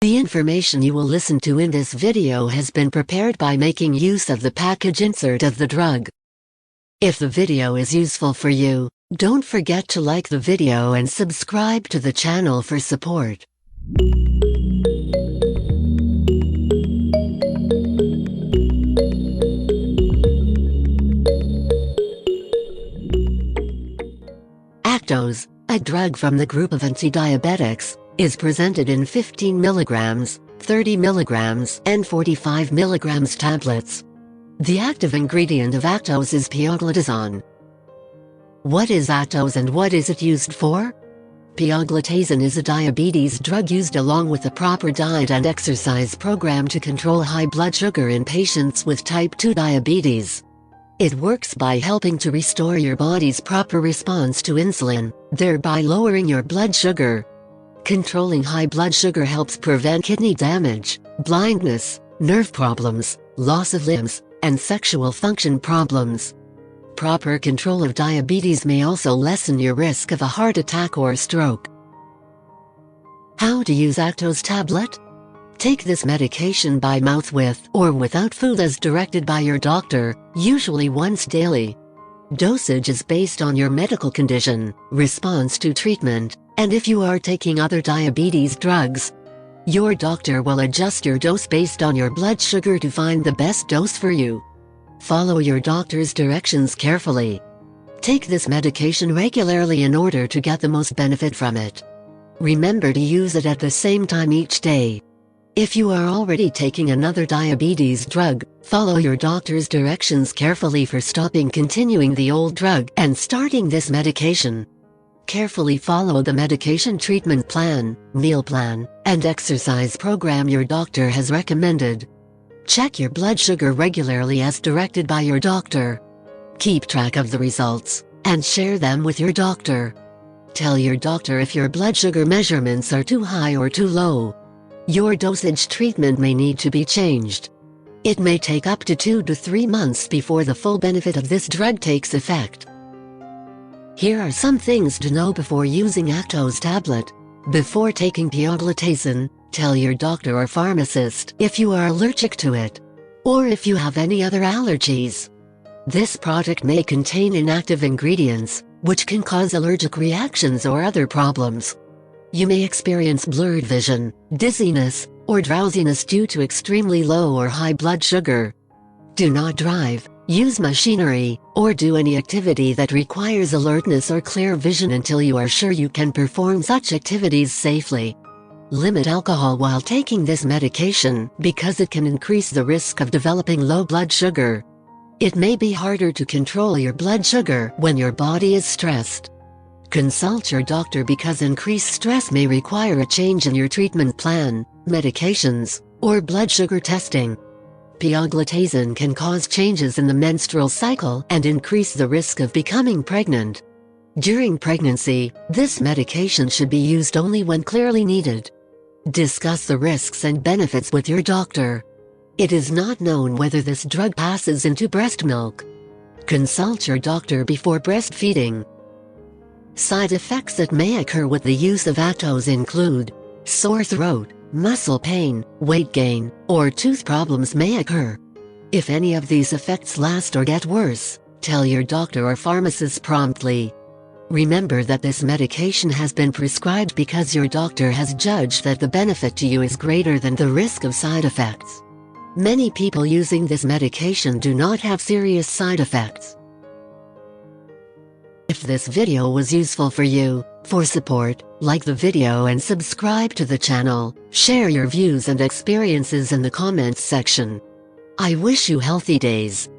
The information you will listen to in this video has been prepared by making use of the package insert of the drug. If the video is useful for you, don't forget to like the video and subscribe to the channel for support. Actos, a drug from the group of antidiabetics, is presented in 15 mg, 30 mg, and 45 mg tablets. The active ingredient of Actos is Pioglitazone. What is Actos and what is it used for? Pioglitazone is a diabetes drug used along with a proper diet and exercise program to control high blood sugar in patients with type 2 diabetes. It works by helping to restore your body's proper response to insulin, thereby lowering your blood sugar. Controlling high blood sugar helps prevent kidney damage, blindness, nerve problems, loss of limbs, and sexual function problems. Proper control of diabetes may also lessen your risk of a heart attack or stroke. How to use Actos tablet? Take this medication by mouth with or without food as directed by your doctor, usually once daily. Dosage is based on your medical condition, response to treatment, and if you are taking other diabetes drugs. Your doctor will adjust your dose based on your blood sugar to find the best dose for you. Follow your doctor's directions carefully. Take this medication regularly in order to get the most benefit from it. Remember to use it at the same time each day. If you are already taking another diabetes drug, follow your doctor's directions carefully for stopping continuing the old drug and starting this medication. Carefully follow the medication treatment plan, meal plan, and exercise program your doctor has recommended. Check your blood sugar regularly as directed by your doctor. Keep track of the results, and share them with your doctor. Tell your doctor if your blood sugar measurements are too high or too low. Your dosage treatment may need to be changed. It may take up to 2 to 3 months before the full benefit of this drug takes effect. Here are some things to know before using Actos tablet. Before taking Pioglitazone, tell your doctor or pharmacist if you are allergic to it, or if you have any other allergies. This product may contain inactive ingredients, which can cause allergic reactions or other problems. You may experience blurred vision, dizziness, or drowsiness due to extremely low or high blood sugar. Do not drive, use machinery, or do any activity that requires alertness or clear vision until you are sure you can perform such activities safely. Limit alcohol while taking this medication because it can increase the risk of developing low blood sugar. It may be harder to control your blood sugar when your body is stressed. Consult your doctor because increased stress may require a change in your treatment plan, medications, or blood sugar testing. Pioglitazone can cause changes in the menstrual cycle and increase the risk of becoming pregnant. During pregnancy, this medication should be used only when clearly needed. Discuss the risks and benefits with your doctor. It is not known whether this drug passes into breast milk. Consult your doctor before breastfeeding. Side effects that may occur with the use of Actos include sore throat, muscle pain, weight gain, or tooth problems may occur. If any of these effects last or get worse, tell your doctor or pharmacist promptly. Remember that this medication has been prescribed because your doctor has judged that the benefit to you is greater than the risk of side effects. Many people using this medication do not have serious side effects. If this video was useful for you, for support, like the video and subscribe to the channel. Share your views and experiences in the comments section. I wish you healthy days.